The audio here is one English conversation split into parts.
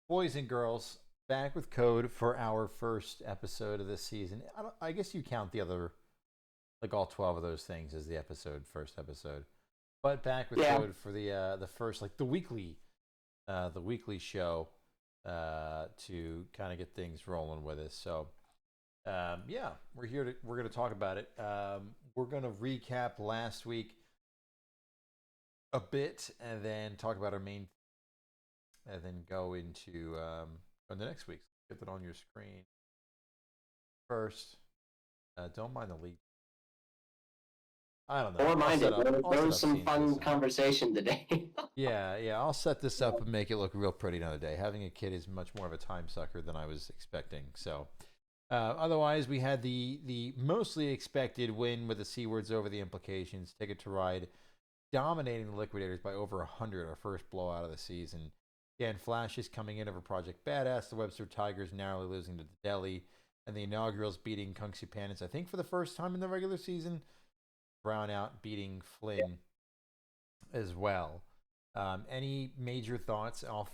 Boys and girls, back with Code for our first episode of this season. I guess you count the other, like all 12 of those things as the first episode. But back with Yeah. Code for the first, like the weekly show, to kind of get things rolling with us. So, yeah, we're gonna talk about it. We're gonna recap last week a bit, and then talk about our main, and then go into on the next week. Get that on your screen first. Don't mind the leak. I don't know. Or minded. I'll There set was up some scenes this fun time. conversation today. Yeah. I'll set this up and make it look real pretty another day. Having a kid is much more of a time sucker than I was expecting. So, otherwise, we had the mostly expected win with the C words over the implications. Ticket to Ride dominating the Liquidators by over 100, our first blowout of the season. Dan Flash is coming in over Project Badass. The Webster Tigers narrowly losing to Delhi. And the inaugurals beating Kungsu Pandas, I think for the first time in the regular season. Brown out beating Flynn as well. Any major thoughts off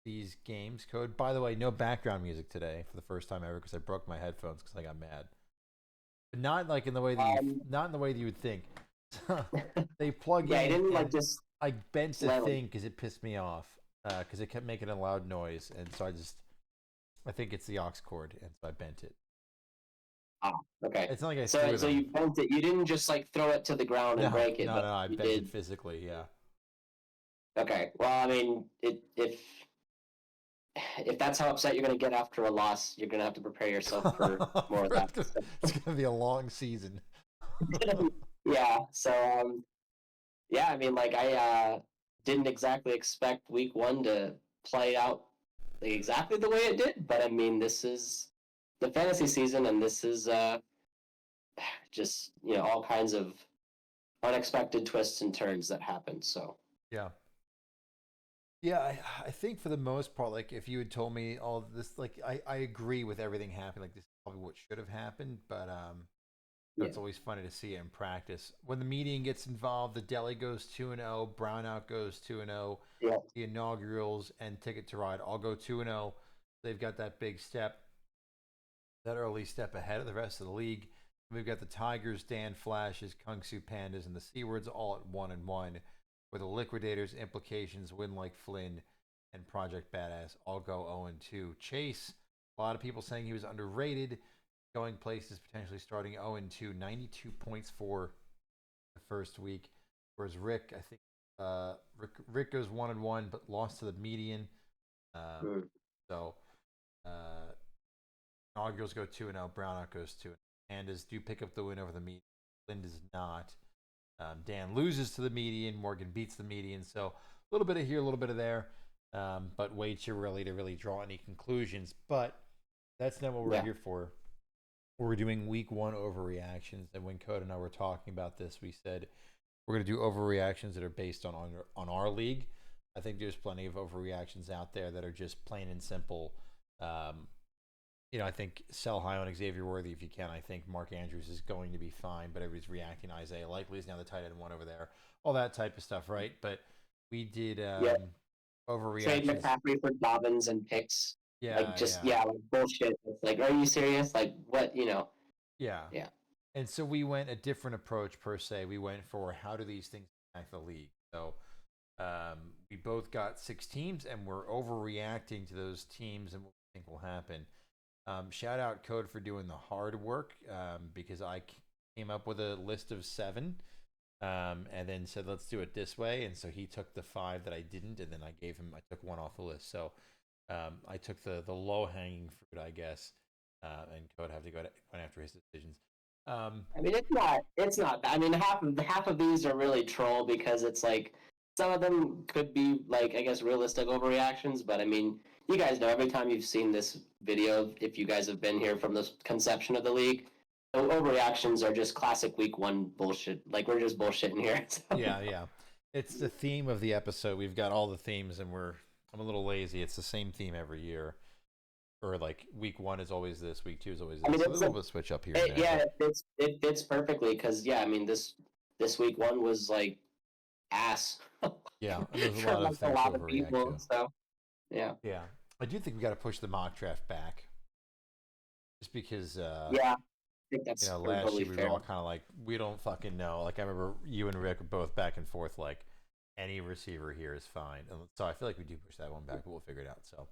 these games, Code? By the way, no background music today for the first time ever because I broke my headphones because I got mad. But not like in the way that um, not in the way that you would think. They plug yeah, I in didn't and just I bent the let them. thing because it pissed me off because it kept making a loud noise, and so I think it's the aux cord, and so I bent it. Ah, okay. It's not like I So threw so them. you bent it. You didn't just like throw it to the ground and No, break it, no, but no. I you bent it did. physically. Yeah. Okay. Well, I mean, if that's how upset you're going to get after a loss, you're going to have to prepare yourself for more of that. It's gonna be a long season. Yeah. So yeah, I mean, like I didn't exactly expect week one to play out like, exactly the way it did, but I mean, this is the fantasy season, and this is just all kinds of unexpected twists and turns that happen. So Yeah. Yeah, I think for the most part, like if you had told me all this, like I agree with everything happening. Like this is probably what should have happened, but yeah, it's always funny to see it in practice. When the median gets involved, the deli goes 2-0, Brownout goes 2-0, yeah, the inaugurals and Ticket to Ride all go 2-0. They've got that big step, that early step ahead of the rest of the league. We've got the Tigers, Dan Flashes, Kung Fu Pandas, and the Seawards all at 1-1, where the Liquidators, Implications, Win Like Flynn, and Project Badass all go 0-2. Chase, a lot of people saying he was underrated, going places, potentially starting 0-2, 92 points for the first week. Whereas Rick, I think Rick goes 1-1, but lost to the median. Um, mm, so uh, Inaugurals go 2-0, Brownout goes 2-0. Pandas do pick up the win over the median. Flynn does not. Dan loses to the median. Morgan beats the median. So a little bit of here, a little bit of there, but way too early to really draw any conclusions. But that's not what we're yeah, here for. We're doing week one overreactions, and when Code and I were talking about this, we said we're going to do overreactions that are based on our league. I think there's plenty of overreactions out there that are just plain and simple. Um, I think sell high on Xavier Worthy if you can. I think Mark Andrews is going to be fine, but everybody's reacting. Isaiah Likely is now the tight end one over there. All that type of stuff, right? But we did yeah. Trade overreactions. McCaffrey for Dobbins and picks. Like Yeah, just yeah, yeah, like bullshit. It's like, are you serious? Like what? yeah. Yeah, And so we went a different approach per se. We went for how do these things impact the league. So we both got 6 teams, and we're overreacting to those teams and what we think will happen. Shout out Code for doing the hard work because I came up with a list of 7 and then said, let's do it this way. And so he took the 5 that I didn't, and then I took one off the list. So I took the low hanging fruit, I guess, and Code have to go after his decisions. I mean it's not. I mean half of these are really troll because it's like some of them could be like I guess realistic overreactions, but I mean you guys know every time you've seen this video, if you guys have been here from the conception of the league, overreactions are just classic week one bullshit. Like we're just bullshitting here. So. Yeah, yeah. It's the theme of the episode. We've got all the themes, and I'm a little lazy. It's the same theme every year. Or like week one is always this, week two is always I this. mean, So a little bit of switch up here and it, there, yeah, but it fits perfectly because yeah, I mean this week one was like ass yeah, and there's a for lot of like a things to lot of overreact people. to. So yeah, Yeah. I do think we got to push the mock draft back, just because Yeah, I think that's last totally year we were fair. all kind of like, we don't fucking know. Like I remember you and Rick were both back and forth like, any receiver here is fine. And so I feel like we do push that one back, but we'll figure it out. So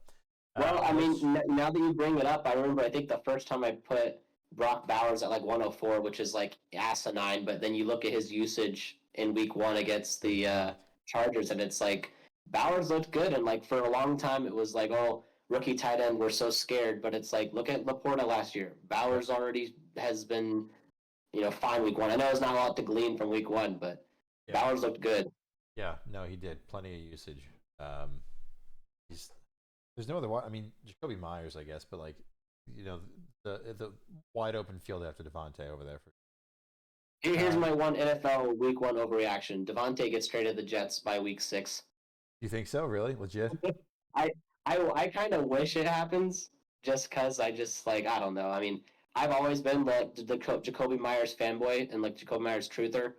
Well, I mean, let's. now that you bring it up, I remember I think the first time I put Brock Bowers at like 104, which is like asinine, but then you look at his usage in week one against the Chargers, and it's like Bowers looked good, and like for a long time it was like, oh, rookie tight end, we're so scared, but it's like look at Laporta last year. Yep. Bowers already has been, fine week one. I know it's not a lot to glean from week one, but Yeah. Bowers looked good. Yeah. No, he did plenty of usage. He's There's no other. I mean, Jacoby Myers, I guess, but like, the wide open field after Devontae over there. Here's Um, my one NFL week one overreaction. Devontae gets traded to the Jets by week six. you think so? Really? Legit? I I kind of wish it happens just because I just like I don't know. I mean, I've always been the Jacoby Myers fanboy and like Jacoby Myers truther.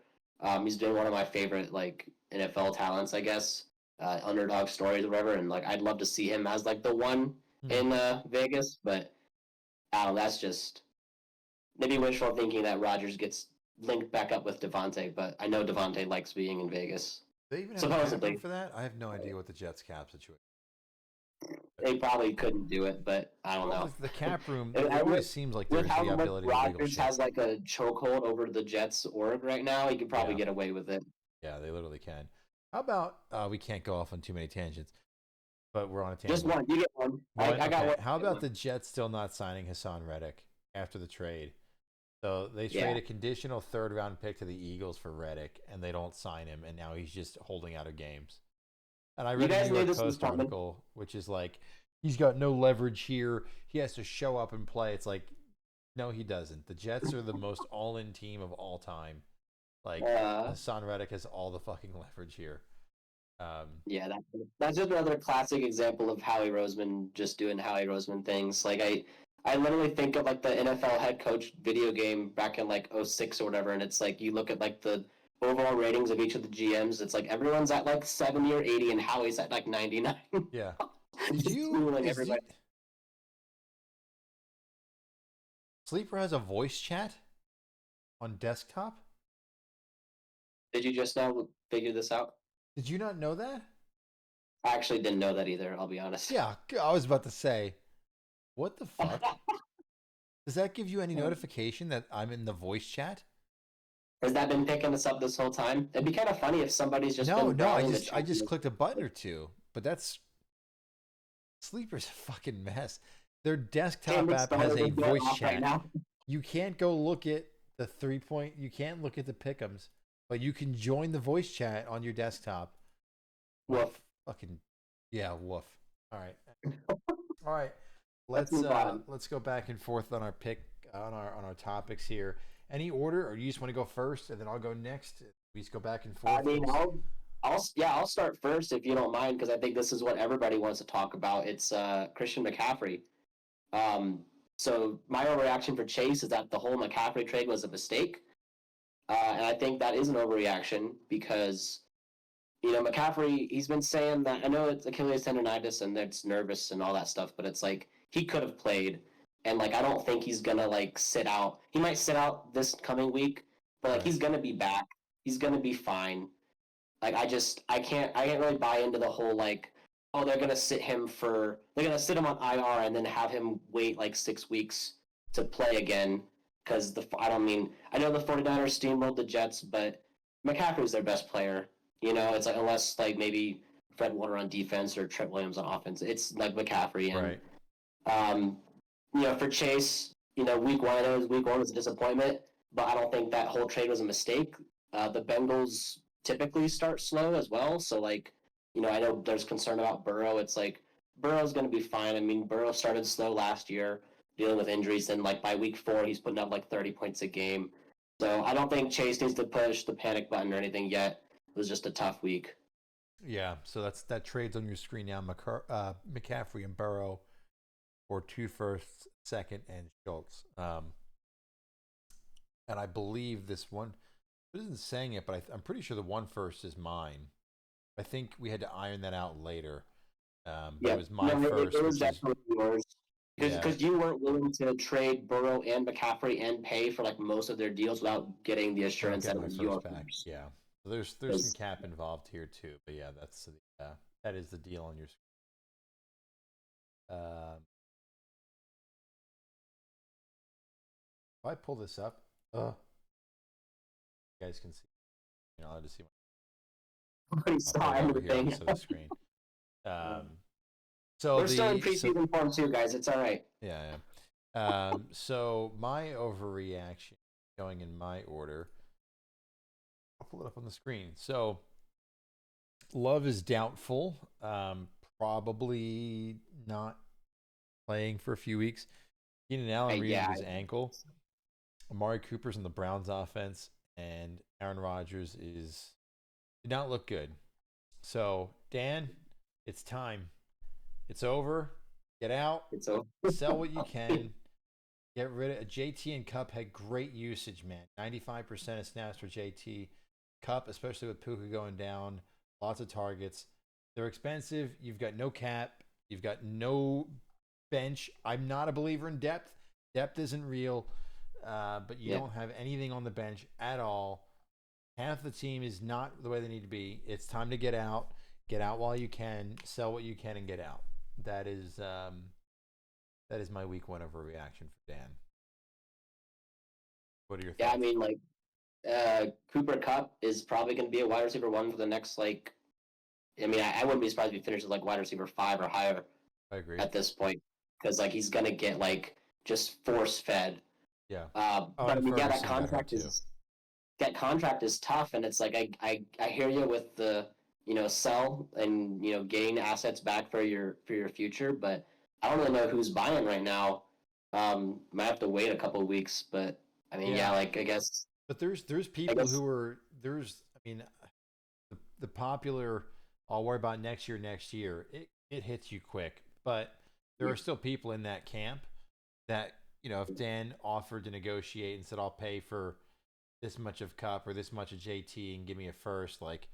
He's been one of my favorite like NFL talents, I guess. Underdog stories, or whatever, and like I'd love to see him as like the one Hmm. in Vegas, but that's just maybe wishful thinking that Rodgers gets linked back up with Devontae. But I know Devontae likes being in Vegas, They even have a cap room supposedly. for that. I have no idea what the Jets cap situation. They probably couldn't do it, but I don't Well, know. the cap room. It And always seems like with there's how the much ability to wiggle Rodgers shit. has like a chokehold over the Jets org right now, he could probably Yeah, get away with it. yeah, they literally can. How about we can't go off on too many tangents, but we're on a Just tangent. one. You get one. One, I got okay. one. How You get about one. the Jets still not signing Hassan Reddick after the trade? So they Yeah. trade a conditional third round pick to the Eagles for Reddick, and they don't sign him, and now he's just holding out of games. And I You read a guys New knew York this was Post coming. article, which is like, he's got no leverage here. He has to show up and play. It's like, no, he doesn't. The Jets are the most all in team of all time. Like, Uh, Hassan Reddick has all the fucking leverage here. yeah, that's just another classic example of Howie Roseman just doing Howie Roseman things. Like I literally think of like the NFL head coach video game back in like '06 or whatever, and it's like you look at like the overall ratings of each of the GMs. It's like everyone's at like 70 or 80, and Howie's at like 99. yeah. Did Just you, fooling everybody. Sleeper has a voice chat on desktop? Did you just now figure this out? Did you not know that? I actually didn't know that either. I'll be honest. Yeah, I was about to say, what the fuck? Does that give you any notification that I'm in the voice chat? Has that been picking us up this whole time? It'd be kind of funny if somebody's just No, been no, I browsing the just I chat. just clicked a button or two, but that's Sleeper's a fucking mess. Their desktop Can't app spell has it. a We're going voice off right chat. now. You can't go look at the 3 point. You can't look at the pickums, but you can join the voice chat on your desktop. Like Woof. fucking yeah, woof. All right, all right. Let's move on. Let's go back and forth on our pick on our topics here. Any order, or you just want to go first, and then I'll go next? We just go back and I forth. mean, I'll start first if you don't mind because I think this is what everybody wants to talk about. It's Christian McCaffrey. Um, so my overreaction for Chase is that the whole McCaffrey trade was a mistake, and I think that is an overreaction because McCaffrey, he's been saying that I know it's Achilles tendonitis and it's nervous and all that stuff, but it's like he could have played, and like I don't think he's gonna like sit out. He might sit out this coming week, but like Right. he's gonna be back. He's gonna be fine. Like I can't really buy into the whole like oh they're gonna sit him on IR and then have him wait like 6 weeks to play again because I know the 49ers steamrolled the Jets, but McCaffrey's their best player. It's like unless like maybe Fred Warner on defense or Trent Williams on offense, it's like McCaffrey and Right. um, for Chase, week one, I know week one was a disappointment, but I don't think that whole trade was a mistake. The Bengals typically start slow as well, so like, I know there's concern about Burrow. It's like Burrow's going to be fine. I mean, Burrow started slow last year, dealing with injuries, and like by week four, he's putting up like 30 points a game. So I don't think Chase needs to push the panic button or anything yet. It was just a tough week. Yeah. So that trades on your screen now. McCaffrey and Burrow for 2 firsts, second, and Schultz. And I believe this one. It isn't saying it, but I'm pretty sure the 1 first is mine. I think we had to iron that out later. But it Yeah, was my no, it first, was which is definitely yours. yeah, Because you weren't willing to trade Burrow and McCaffrey and pay for like most of their deals without getting the without assurance that getting it my was first your back. first. Yeah, so there's some 'Cause- cap involved here too. But yeah, that is the deal on your screen. Um, if I pull this up, you guys can see. I'll just see. Nobody I'll put saw it over here on anything. this other screen. Yeah. Um, so We're still in the so preseason form too, guys. It's all right. yeah, yeah. So my overreaction going in my order. I'll pull it up on the screen. So Love is doubtful. Probably not playing for a few weeks. Keenan Allen re-injured Yeah, his ankle. Amari Cooper's in the Browns offense, and Aaron Rodgers did not look good. So Dan, it's time. It's over. Get out. it's over. Sell what you can. Get rid of JT and Cup had great usage, man. 95% of snaps for JT. Cup, especially with Puka going down, lots of targets. They're expensive. You've got no cap. You've got no bench. I'm not a believer in depth. Depth isn't real, but you Yeah. don't have anything on the bench at all. Half the team is not the way they need to be. It's time to get out. Get out while you can. Sell what you can and get out. That is my week one overreaction for Dan. What are your Yeah, thoughts? I mean, like Cooper Cup is probably going to be a wide receiver one for the next like. I mean, I wouldn't be surprised if he finishes like wide receiver 5 or higher I agree. at this point because like he's going to get like just force fed. Yeah. But I mean, yeah, Ferguson got hurt too. that contract is tough, and it's like I hear you with the sell and gain assets back for your future, but I don't really know who's buying right now. Might have to wait a couple of weeks, but I mean, yeah, like I guess. But there's I people guess who are I mean, the popular. I'll worry about next year. It hits you quick, but there are still people in that camp that if Dan offered to negotiate and said I'll pay for this much of Cup or this much of JT and give me a first, like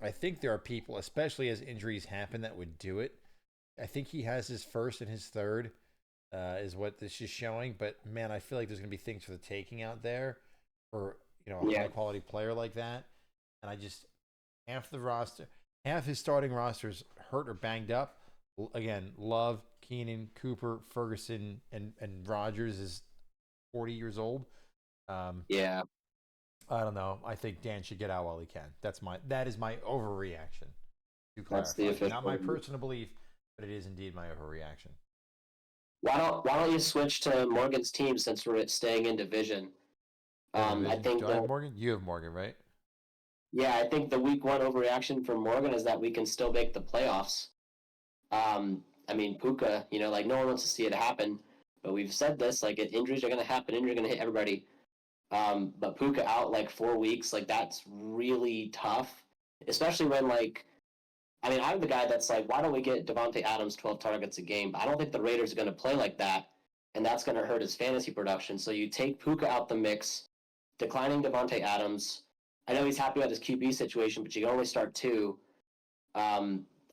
I think there are people, especially as injuries happen, that would do it. I think he has his first and his third, is what this is showing. But man, I feel like there's gonna be things for the taking out there for a high quality player like that. And I just half his starting rosters hurt or banged up. Again, Love, Keenan, Cooper, Ferguson, and Rodgers is 40 years old. Yeah, I don't know. I think Dan should get out while he can. That is my overreaction. To that's the clarify, official. not my personal belief, but it is indeed my overreaction. Why don't you switch to Morgan's team since we're staying in division? I think Do I have Morgan? You have Morgan, right? yeah, I think the week one overreaction for Morgan is that we can still make the playoffs. I mean, Puka, like no one wants to see it happen, but we've said this, like injuries are going to happen, injuries are going to hit everybody. But Puka out like 4 weeks, like that's really tough, especially when like, I mean, I'm the guy that's like, why don't we get Devontae Adams 12 targets a game? But I don't think the Raiders are going to play like that, and that's going to hurt his fantasy production. So you take Puka out the mix, declining Devontae Adams. I know he's happy with his QB situation, but you can only start 2.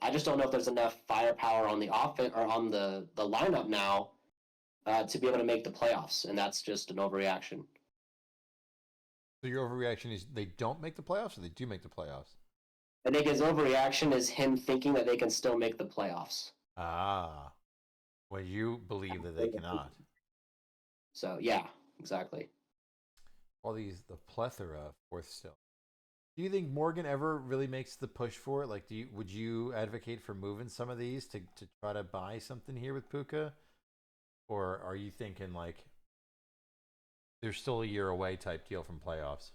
I just don't know if there's enough firepower on the offense or on the lineup now to be able to make the playoffs, and that's just an overreaction. So your overreaction is they don't make the playoffs, or they do make the playoffs? I think his overreaction is him thinking that they can still make the playoffs. Ah, well, you believe that they cannot. So yeah, exactly. All the plethora of fourth still. Do you think Morgan ever really makes the push for it? Like, would you advocate for moving some of these to try to buy something here with Puka, or are you thinking like they're still a year away type deal from playoffs?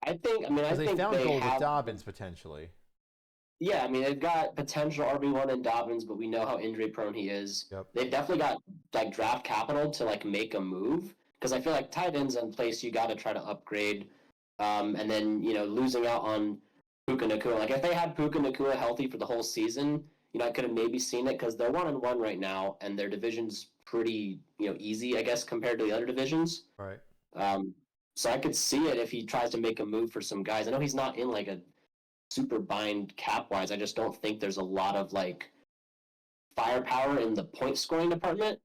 I think Because they they found gold with have Dobbins potentially. yeah, I mean they've got potential RB1 in Dobbins, but we know how injury prone he is. Yep. They've definitely got like draft capital to like make a move because I feel like tight ends in place you got to try to upgrade, and then losing out on Puka Nakua. Like if they had Puka Nakua healthy for the whole season, I could have maybe seen it because they're 1-1 right now and their division's pretty easy I guess compared to the other divisions. Right. Um, so I could see it if he tries to make a move for some guys. I know he's not in like a super bind cap wise. I just don't think there's a lot of like firepower in the point scoring department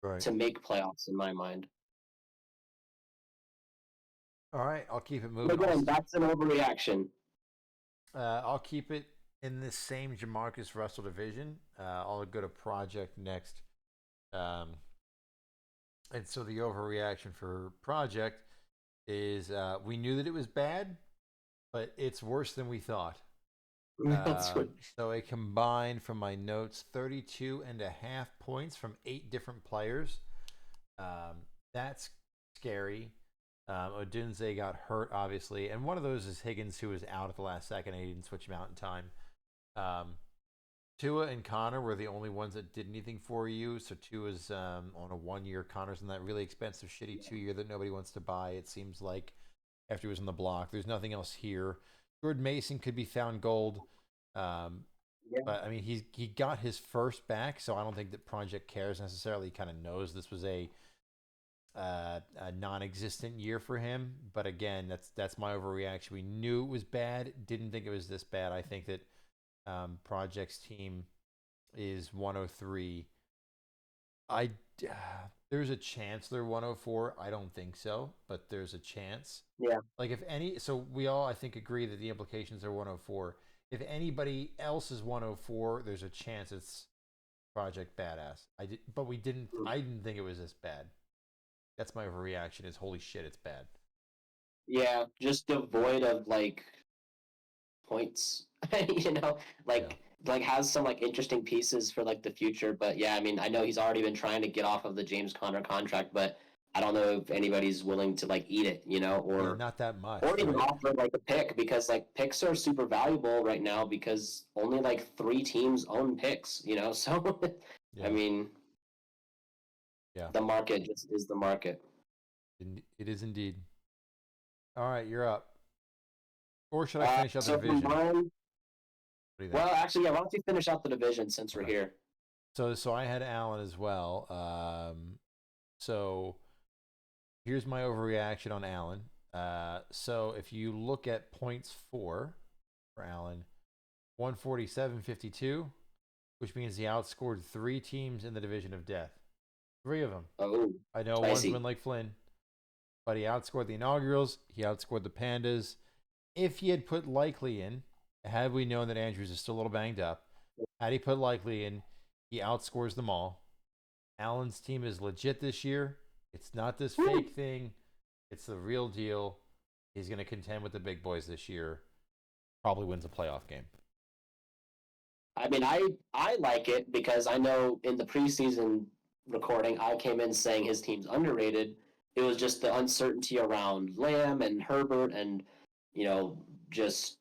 Right. to make playoffs in my mind. All right, I'll keep it But moving. again, that's an overreaction. I'll keep it in this same Jamarcus Russell division. I'll go to Project next. Um, and so the overreaction for Project is we knew that it was bad, but it's worse than we thought. That's what. So a combined from my notes 32 and a half points from 8 different players. That's scary. Odunze got hurt, obviously, and one of those is Higgins, who was out at the last second, and he didn't switch him out in time. Tua and Connor were the only ones that did anything for you. So Tua's on a 1 year. Connor's on that really expensive, shitty 2 year that nobody wants to buy. It seems like after he was on the block, there's nothing else here. Jordan Mason could be found gold, Yeah. but I mean he got his first back, so I don't think that Project cares necessarily. He kind of knows this was a non-existent year for him. But again, that's my overreaction. We knew it was bad, didn't think it was this bad. I think that Project's team is 103. I there's a chance they're 104. I don't think so, but there's a chance. Yeah. Like if any, so we all I think agree that the implications are 104. If anybody else is 104, there's a chance it's Project Badass. But we didn't. I didn't think it was this bad. That's my overreaction. Is holy shit, it's bad. Yeah, just devoid of like points. you know, Yeah. like has some like interesting pieces for like the future. But yeah, I mean, I know he's already been trying to get off of the James Conner contract, but I don't know if anybody's willing to like eat it, Yeah, not that much, or even right? offer like a pick because like picks are super valuable right now because only like 3 teams own picks, you know. So I Yeah. mean, Yeah. the market just is the market. It is indeed. All right, you're up. Or should I finish out the So from division? What mine, do you think? well, actually, yeah. Why don't you finish out the division since we're Okay. here? So I had Allen as well. So here's my overreaction on Allen. So if you look at points for Allen, 147.52, which means he outscored 3 teams in the division of death. 3 of them. Oh, I know one's spicy. been like Flynn, but he outscored the inaugurals. He outscored the Pandas. If he had put Likely in, had we known that Andrews is still a little banged up, had he put Likely in, he outscores them all. Allen's team is legit this year. It's not this fake thing. It's the real deal. He's going to contend with the big boys this year. Probably wins a playoff game. I mean, I like it because I know in the preseason recording, I came in saying his team's underrated. It was just the uncertainty around Lamb and Herbert and you know just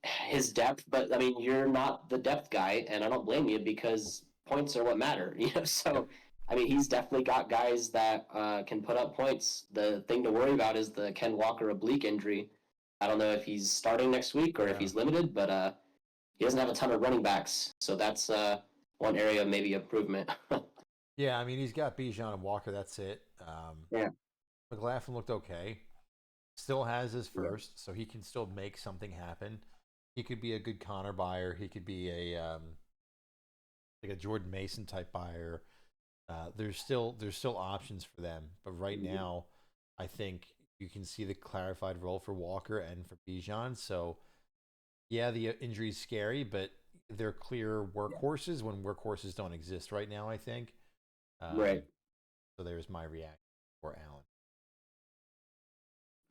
his depth. But I mean, you're not the depth guy, and I don't blame you because points are what matter. You know, Yep. so I mean, he's definitely got guys that can put up points. The thing to worry about is the Ken Walker oblique injury. I don't know if he's starting next week or if Yeah. he's limited, but he doesn't have a ton of running backs, so that's one area of maybe improvement. Yeah, I mean, he's got Bijan and Walker. That's it. Yeah. McLaughlin looked okay. Still has his Yeah. first, so he can still make something happen. He could be a good Connor buyer. He could be a like a Jordan Mason type buyer. There's still options for them, but right now, I think you can see the clarified role for Walker and for Bijan. So yeah, the injury is scary, but they're clear workhorses when workhorses don't exist right now. I think. Right. So there's my reaction for Allen.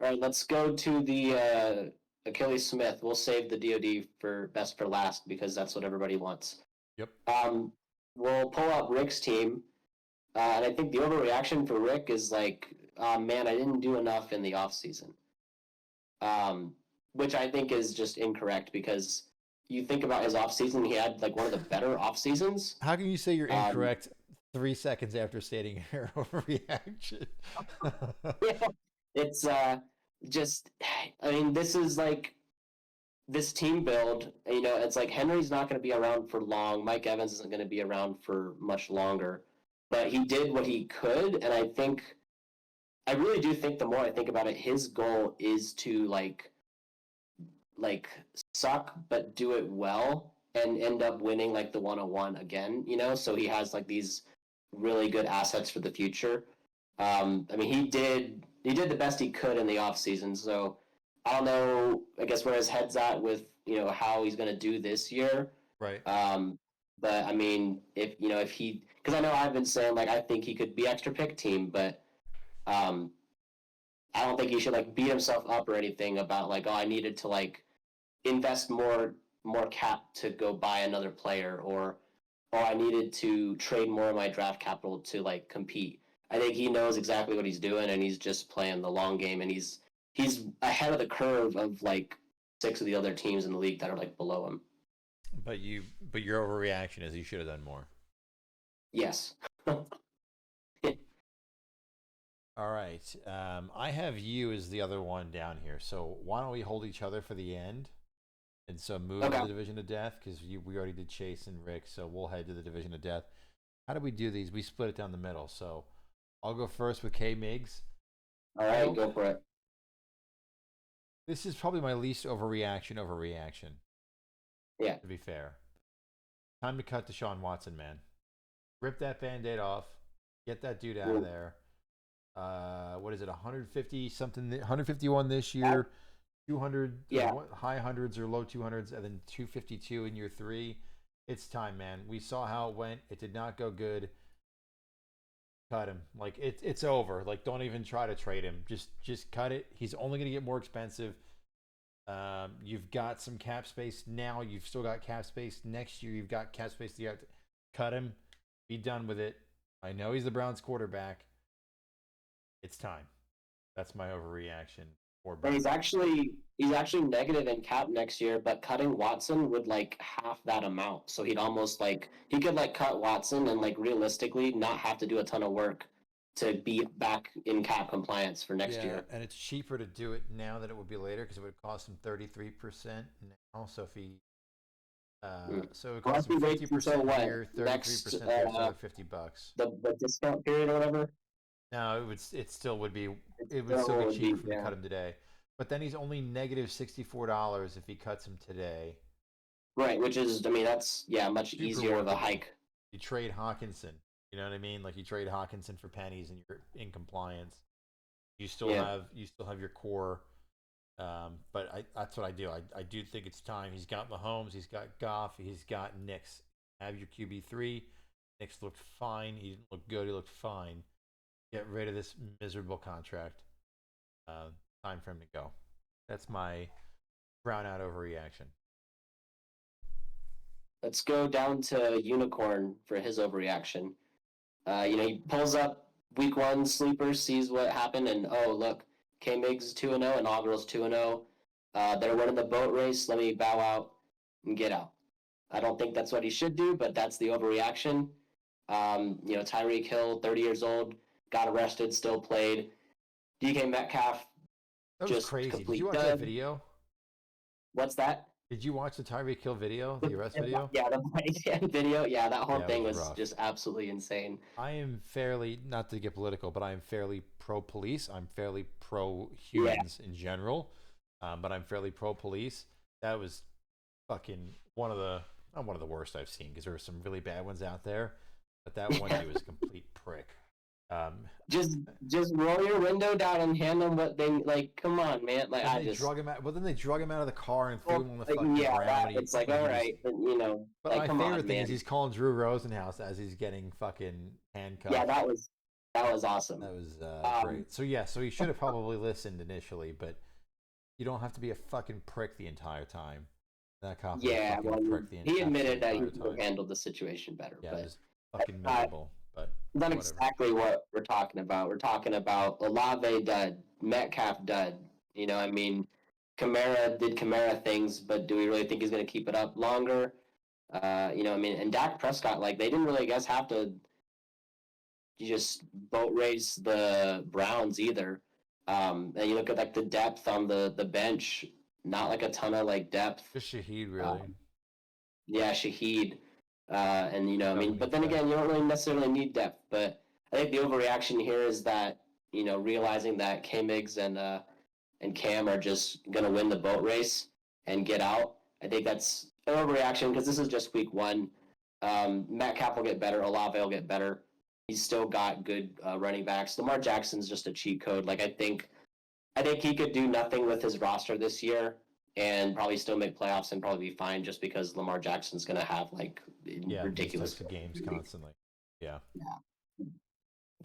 All right, let's go to the Achilles Smith. We'll save the DoD for best for last because that's what everybody wants. Yep. We'll pull up Rick's team, and I think the overreaction for Rick is like, man, I didn't do enough in the off season. Which I think is just incorrect because you think about his off season, he had like one of the better off seasons. How can you say you're incorrect 3 seconds after stating your overreaction? Yeah, it's just, I mean, this is like this team build. You know, it's like Henry's not going to be around for long. Mike Evans isn't going to be around for much longer, but he did what he could, and I really do think the more I think about it, his goal is to like suck but do it well and end up winning like the 101 again, you know? So he has like these really good assets for the future. I mean, he did the best he could in the offseason. So I don't know, I guess where his head's at with, how he's going to do this year. Right. But I mean, if he, because I know I've been saying like I think he could be extra pick team, but um, I don't think he should like beat himself up or anything about like, oh, I needed to like invest more cap to go buy another player, or I needed to trade more of my draft capital to like compete. I think he knows exactly what he's doing, and he's just playing the long game, and he's ahead of the curve of like six of the other teams in the league that are like below him. But your overreaction is you should have done more. Yes. All right. I have you as the other one down here. So why don't we hold each other for the end? And so move to Okay. the division of death because we already did Chase and Rick. So we'll head to the division of death. How do we do these? We split it down the middle. So I'll go first with K Migs. All right, go for it. This is probably my least overreaction. Yeah. To be fair. Time to cut Deshaun Watson, man. Rip that band-aid off. Get that dude out of there. What is it? 150 something? 151 this year. 200. Yeah. High hundreds or low 200s, and then 252 in year 3. It's time, man. We saw how it went. It did not go good. Cut him. Like it's over. Like don't even try to trade him. Just cut it. He's only going to get more expensive. You've got some cap space now. You've still got cap space next year. You've got cap space. You have to cut him. Be done with it. I know he's the Browns quarterback. It's time. That's my overreaction. And he's actually negative in cap next year, but cutting Watson would like half that amount. So he'd almost like he could like cut Watson and like realistically not have to do a ton of work to be back in cap compliance for next year. And it's cheaper to do it now than it would be later because it would cost him 33% now. So if he so it would cost him 50% here, 33% there, so $50. The discount period or whatever. No, it still would be still be cheaper for him to cut him today. But then he's only negative $64 if he cuts him today. Right, which is that's much Super easier of a hike. You trade Hawkinson, you know what I mean? Like you trade Hawkinson for pennies and you're in compliance. You still have your core. But that's what I do. I do think it's time. He's got Mahomes, he's got Goff, he's got Knicks. Have your QB3. Knicks looked fine. He didn't look good. He looked fine. Get rid of this miserable contract. Time for him to go. That's my brown out overreaction. Let's go down to Unicorn for his overreaction. He pulls up week 1 sleeper, sees what happened, and oh look, K Migs 2-0 and Augural's 2-0. They're winning the boat race. Let me bow out and get out. I don't think that's what he should do, but that's the overreaction. Tyreek Hill, 30 years old, got arrested, still played. DK Metcalf, that was crazy. Did you watch that video? What's that? Did you watch the Tyreek Hill video, the arrest video? Yeah, the video. Yeah, that whole thing was just absolutely insane. I am fairly, not to get political, but I am fairly pro-police. I'm fairly pro-humans in general, but I'm fairly pro-police. That was fucking not one of the worst I've seen because there are some really bad ones out there, but that one dude was a complete prick. Just roll your window down and hand them what they like. Come on, man! Like drug him out. Well, then they drug him out of the car and threw him on the fucking ground. It's like all right, but But like, my favorite thing is he's calling Drew Rosenhaus as he's getting fucking handcuffed. Yeah, that was awesome. That was great. So so he should have probably listened initially, but you don't have to be a fucking prick the entire time. That cop was a fucking prick the entire time. He admitted that he could have handled the situation better. Yeah, but it was fucking miserable. But not exactly what we're talking about. We're talking about Olave dud, Metcalf dud. Kamara did Kamara things, but do we really think he's going to keep it up longer? And Dak Prescott, like they didn't really, I guess, have to just boat race the Browns either. And you look at like the depth on the bench, not like a ton of like depth. Just Shaheed, really. Shaheed. But then again, you don't really necessarily need depth. But I think the overreaction here is that, realizing that K-Migs and Cam are just going to win the boat race and get out. I think that's an overreaction because this is just week one. Metcalf will get better. Olave will get better. He's still got good running backs. Lamar Jackson's just a cheat code. Like I think he could do nothing with his roster this year and probably still make playoffs and probably be fine just because Lamar Jackson's going to have like these ridiculous types of games constantly. Yeah.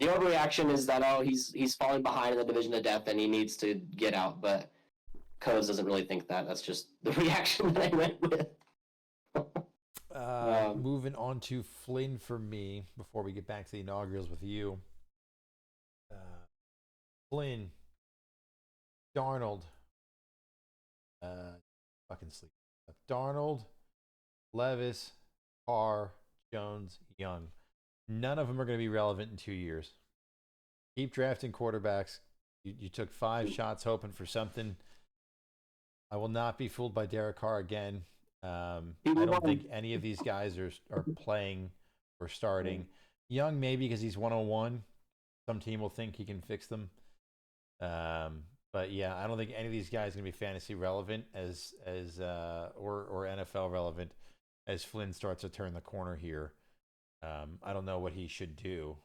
The overreaction is that he's falling behind in the division of death and he needs to get out, but Coz doesn't really think that. That's just the reaction that I went with. Moving on to Flynn for me before we get back to the inaugurals with you. Flynn, Darnold, fucking sleep. Darnold, Levis, Carr, Jones, Young. None of them are going to be relevant in 2 years. Keep drafting quarterbacks. You took 5 shots hoping for something. I will not be fooled by Derek Carr again. I don't think any of these guys are playing or starting. Young maybe because he's 101. Some team will think he can fix them. But yeah, I don't think any of these guys are going to be fantasy relevant or NFL relevant as Flynn starts to turn the corner here. I don't know what he should do.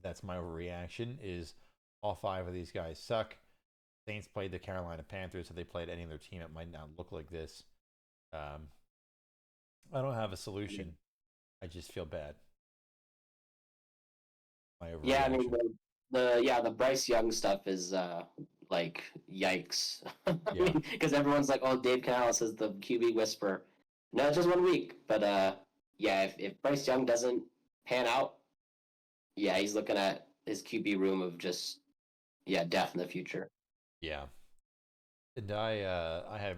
That's my overreaction is all 5 of these guys suck. Saints played the Carolina Panthers. If they played any other team, it might not look like this. I don't have a solution. I just feel bad. Yeah, I mean the Bryce Young stuff is like yikes. Because everyone's like, oh, Dave Canales is the QB whisperer. No, it's just 1 week, but yeah, if Bryce Young doesn't pan out, yeah, he's looking at his QB room of just death in the future. Yeah. And I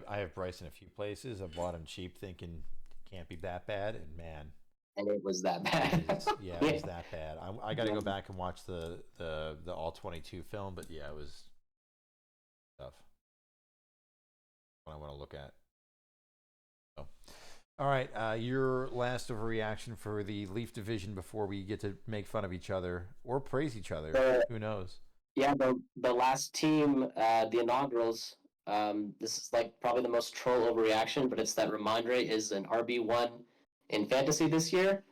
have Bryce in a few places. I bought him cheap thinking it can't be that bad, and man, and it was that bad. It was that bad. I got to go back and watch the all 22 film, but yeah, it was tough. What I want to look at. So, all right, your last overreaction for the Leaf division before we get to make fun of each other or praise each other. Who knows? Yeah, the last team, the inaugurals. This is like probably the most troll overreaction, but it's that Ramondre is an RB1 in fantasy this year.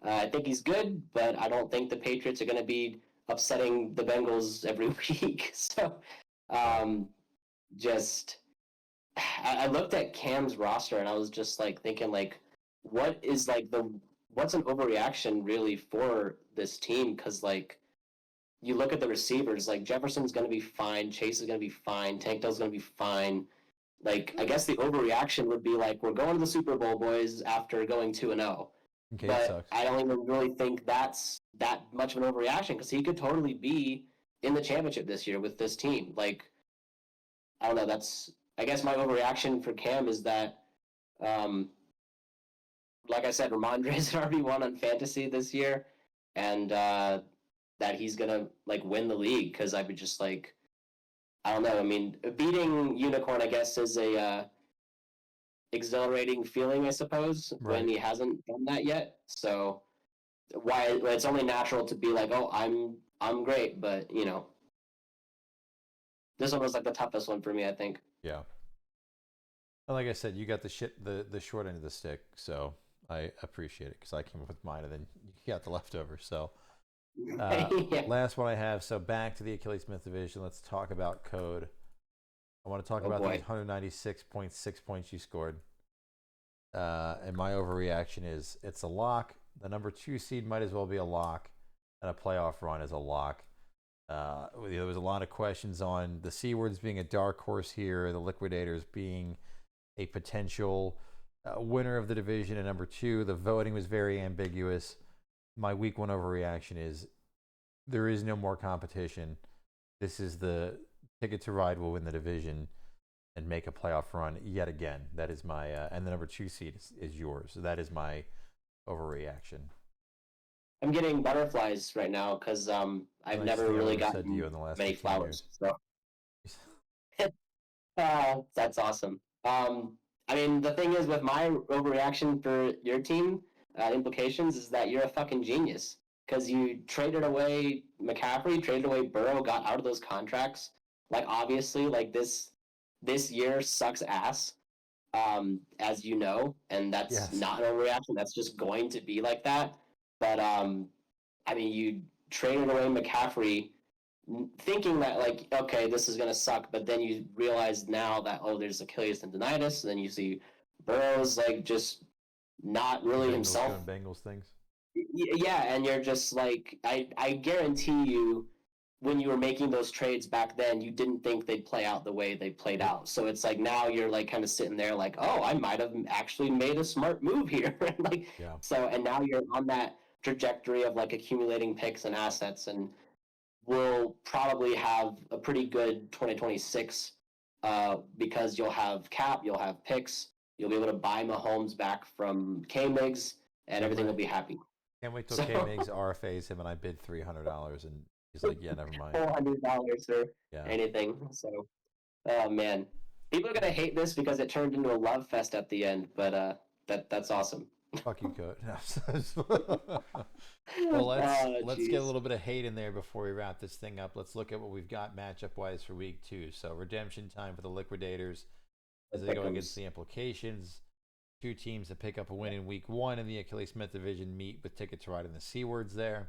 I think he's good, but I don't think the Patriots are going to be upsetting the Bengals every week. So, I looked at Cam's roster and I was just like thinking like, what's an overreaction really for this team? Because like, you look at the receivers, like Jefferson's going to be fine, Chase is going to be fine, Tank Dell's going to be fine. Like, I guess the overreaction would be like, we're going to the Super Bowl, boys, after going 2-0. Okay, but I don't even really think that's that much of an overreaction because he could totally be in the championship this year with this team. Like, I don't know. I guess my overreaction for Cam is that, like I said, Ramondre is an RB1 on fantasy this year, and that he's gonna like win the league because I would just like, I don't know. I mean, beating Unicorn, I guess, is a exhilarating feeling, I suppose, when he hasn't done that yet. So it's only natural to be like, oh, I'm great, but you know, this one was like the toughest one for me, I think. Yeah. And like I said, you got the short end of the stick, so I appreciate it because I came up with mine and then you got the leftover. So last one I have. So back to the Achilles Smith division. Let's talk about code. I want to talk about those 196.6 points you scored. And my overreaction is it's a lock. The number 2 seed might as well be a lock, and a playoff run is a lock. There was a lot of questions on the C words being a dark horse here, the Liquidators being a potential winner of the division, and number 2, the voting was very ambiguous. My week 1 overreaction is there is no more competition. This is the ticket to ride will win the division and make a playoff run yet again. That is my and the number 2 seed is yours. So that is my overreaction. I'm getting butterflies right now because I've never really gotten to you in the last many flowers. So. That's awesome. I mean, the thing is with my overreaction for your team implications is that you're a fucking genius because you traded away McCaffrey, traded away Burrow, got out of those contracts. Like obviously, like this year sucks ass, as you know, and that's Yes. not an overreaction. That's just going to be like that. But I mean, you traded away McCaffrey thinking that like, okay, this is gonna suck, but then you realize now that oh, there's Achilles tendonitis, and then you see Burrow's like just not really Bengals himself. doing Bengals things. Yeah, and you're just like, I guarantee you, when you were making those trades back then, you didn't think they'd play out the way they played Nope. out. So it's like now you're like kind of sitting there like, oh, I might have actually made a smart move here. Like, Yeah. so, and now you're on that trajectory of like accumulating picks and assets, and will probably have a pretty good 2026 because you'll have cap, you'll have picks, you'll be able to buy Mahomes back from K-Migs, and Can't everything wait. will be happy. Can't wait till So K Migs RFAs him and I bid $300 and he's like, yeah, never mind. $400 or Yeah. anything. So, oh man, people are gonna hate this because it turned into a love fest at the end, but that's awesome. Fuck you, coach. Well, Oh, let's get a jeez. little bit of hate in there before we wrap this thing up. Let's look at what we've got matchup wise for week 2. So redemption time for the Liquidators as they go against Pick'ems. the Implications. Two teams that pick up a win in week 1 in the Achilles Smith division meet with Ticket to Ride in the C words there.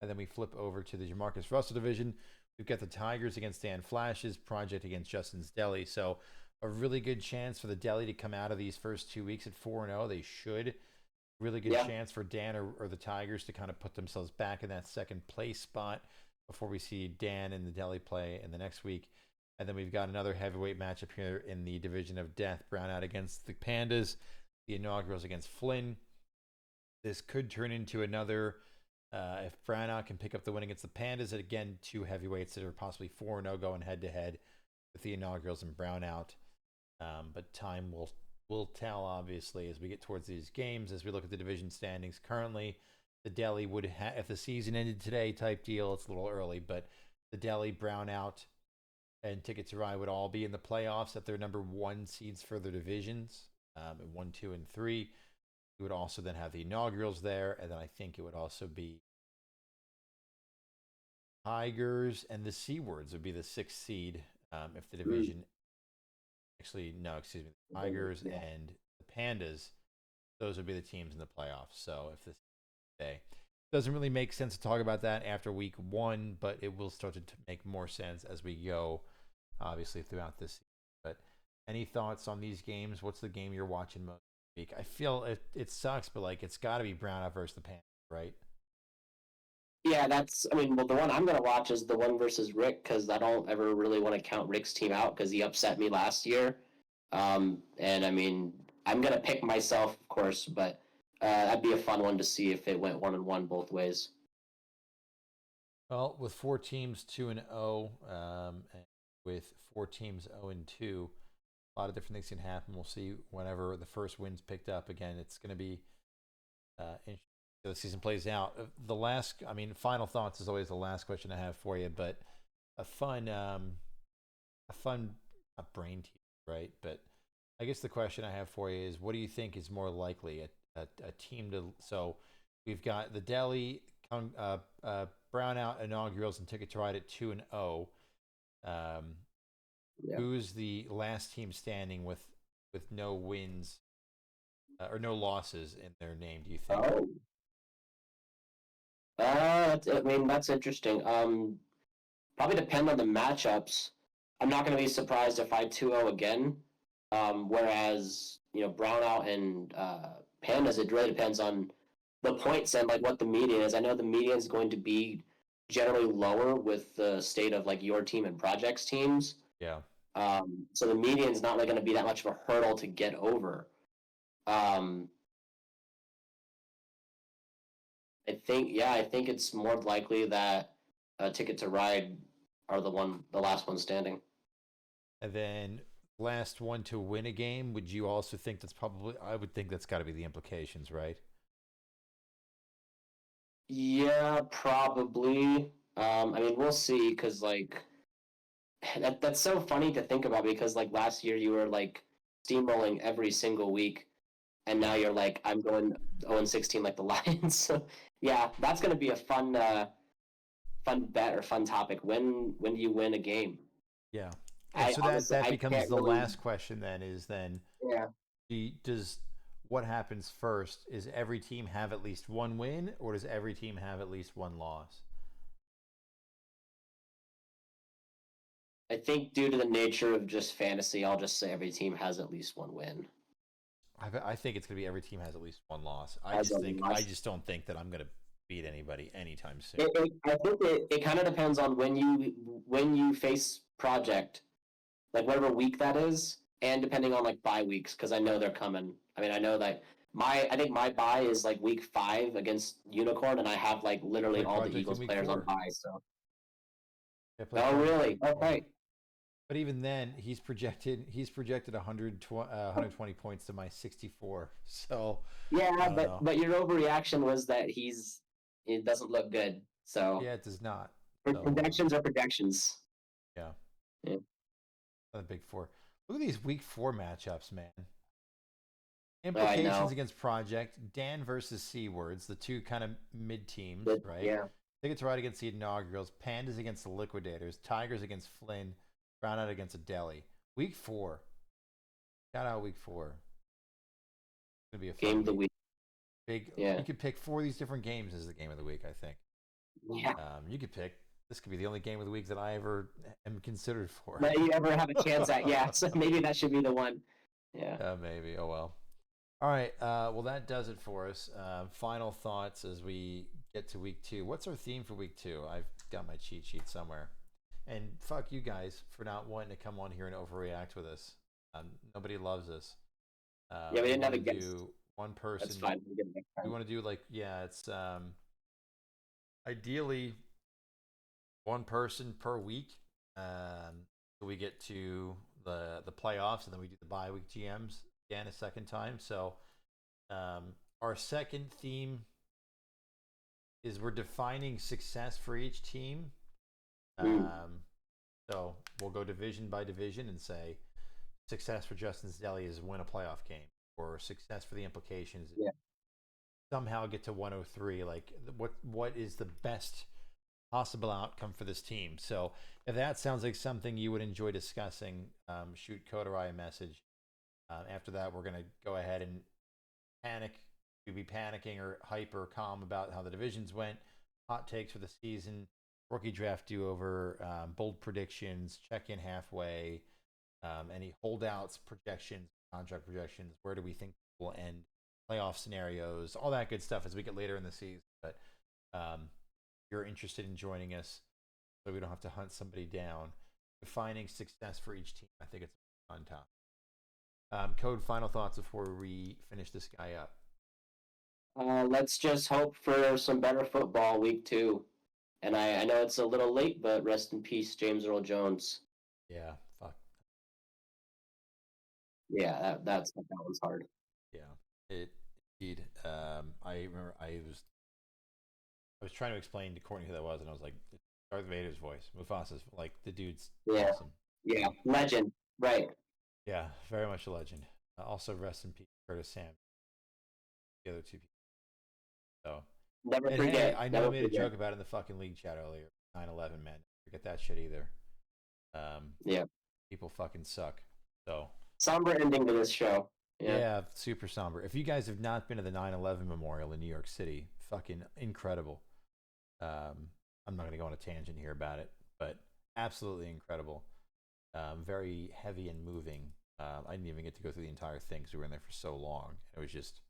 And then we flip over to the Jamarcus Russell division. We've got the Tigers against Dan Flash's, Project against Justin's Deli. So a really good chance for the Deli to come out of these first 2 weeks at 4-0. They should. Really good Yeah, chance for Dan or the Tigers to kind of put themselves back in that second place spot before we see Dan and the Deli play in the next week. And then we've got another heavyweight matchup here in the division of death. Brownout against the Pandas, the Inaugurals against Flynn. This could turn into another. If Brownout can pick up the win against the Pandas, and again, two heavyweights that are possibly 4-0 going head to head with the Inaugurals and Brownout. But time will tell, obviously, as we get towards these games. As we look at the division standings currently, the Deli would if the season ended today type deal. It's a little early, but the Deli, Brownout, and Ticket to Ride would all be in the playoffs at their number 1 seeds for their divisions, 1, 2, and 3. We would also then have the Inaugurals there, and then I think it would also be Tigers and the C words would be the 6th seed if the mm, division. Actually, no, excuse me. The Tigers yeah, and the Pandas, those would be the teams in the playoffs. So if this day doesn't really make sense to talk about that after week 1, but it will start to make more sense as we go, obviously throughout this season. But any thoughts on these games? What's the game you're watching most week? I feel it sucks, but like it's got to be Brownout versus the Panthers, right? yeah. That's, I mean, well, the one I'm gonna watch is the one versus Rick because I don't ever really want to count Rick's team out because he upset me last year. And I mean, I'm gonna pick myself, of course, but that'd be a fun one to see if it went 1-1 both ways. Well, with 4 teams 2-0, and with 4 teams 0-2, a lot of different things can happen. We'll see whenever the first win's picked up. Again, it's going to be interesting. The season plays out. The last, I mean, final thoughts is always the last question I have for you, but a fun, a fun, a brain teaser, right? But I guess the question I have for you is, what do you think is more likely a team to? So we've got the Delhi, Brownout inaugurals and Ticket to Ride at 2-0. Um, Yeah. who's the last team standing with no wins or no losses in their name? Do you think? Oh. I mean, that's interesting. Probably depend on the matchups. I'm not going to be surprised if I 2-0 again. Whereas, Brownout and Pandas, it really depends on the points and like what the median is. I know the median is going to be generally lower with the state of like your team and projects teams. Yeah. So the median is not really going to be that much of a hurdle to get over. Um, I think it's more likely that Ticket to Ride are the last one standing. And then last one to win a game. Would you also think that's probably? I would think that's got to be the implications, right? Yeah, probably. I mean, we'll see, because like that's so funny to think about because like last year you were like steamrolling every single week, and now Yeah. you're like I'm going 0-16 like the Lions. So yeah, that's gonna be a fun bet or fun topic. When do you win a game? Yeah. And I so honestly that I becomes can't the really. last question. Then is then Yeah, does what happens first? Is every team have at least one win, or does every team have at least one loss? I think due to the nature of just fantasy, I'll just say every team has at least one win. I think it's gonna be every team has at least one loss. As a I loss, just don't think that I'm gonna beat anybody anytime soon. I think it kind of depends on when you face project, like whatever week that is, and depending on like bye weeks, because I know they're coming. I mean, I know that I think my bye is like week 5 against Unicorn, and I have like literally Play all the Project in Eagles week players on four. bye. So, Yeah, play oh Project in really? week four. Okay. But even then, he's projected 120 points to my 64. So I Yeah, don't know. but your overreaction was that it doesn't look good. So Yeah, it does not. So projections are projections. yeah, Yeah. the big four. Look at these week 4 matchups, man. Oh, I Implications know. against Project, Dan versus C Words, the two kind of mid teams, But right? yeah, Tickets Ride against the Inaugurals, Pandas against the Liquidators, Tigers against Flynn, Brownout against a Deli. Week 4. Shout out week 4. It's gonna be a game fun of the week. week. Big. Yeah. You could pick 4 of these different games as the game of the week. I think. Yeah. You could pick. This could be the only game of the week that I ever am considered for. That you ever have a chance at. Yeah. So maybe that should be the one. Yeah. Maybe. Oh well. All right. Well, that does it for us. Final thoughts as we get to week 2. What's our theme for week 2? I've got my cheat sheet somewhere. And fuck you guys for not wanting to come on here and overreact with us. Nobody loves us. Yeah, we We didn't have want a to guest. do one person. That's fine. We'll get it next We time. want to do like it's ideally one person per week. So we get to the playoffs, and then we do the bye week GMs again a second time. So our second theme is we're defining success for each team. Mm. So we'll go division by division and say success for Justin Zelli is win a playoff game, or success for the implications Yeah. somehow get to 103. Like what is the best possible outcome for this team? So if that sounds like something you would enjoy discussing, shoot Kodarai a message. After that, we're gonna go ahead and panic. You'd be panicking or hyper calm about how the divisions went, hot takes for the season, rookie draft do over, bold predictions, check in halfway, any holdouts, projections, contract projections. Where do we think we'll end? Playoff scenarios, all that good stuff as we get later in the season. But you're interested in joining us, so we don't have to hunt somebody down. Defining success for each team, I think it's a fun topic. Code, final thoughts before we finish this guy up. Let's just hope for some better football week 2. And I know it's a little late, but rest in peace, James Earl Jones. Yeah, fuck. Yeah, that one's hard. Yeah, it indeed. I remember I was trying to explain to Courtney who that was, and I was like, it's Darth Vader's voice, Mufasa's. Like the dude's Yeah, awesome. yeah, legend. Right. Yeah, very much a legend. Also, rest in peace, Curtis Sam. The other two people. So, Never and hey, forget. I know I Never made a forget. joke about it in the fucking league chat earlier. 9/11, man. Forget that shit either. Yeah. People fucking suck. So, Somber ending to this show. Yeah. yeah, super somber. If you guys have not been to the 9/11 memorial in New York City, fucking incredible. I'm not going to go on a tangent here about it, but absolutely incredible. Very heavy and moving. I didn't even get to go through the entire thing because we were in there for so long. It was just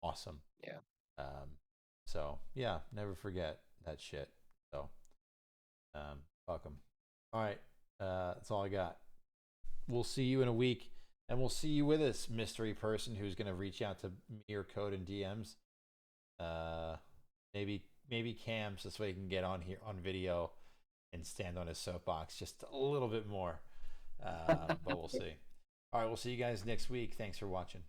awesome. Yeah. So yeah, never forget that shit. So, fuck them. All right, that's all I got. We'll see you in a week, and we'll see you with this mystery person who's going to reach out to me or Code and DMs. Maybe Cam's this way he can get on here on video and stand on his soapbox just a little bit more. But we'll see. All right, we'll see you guys next week. Thanks for watching.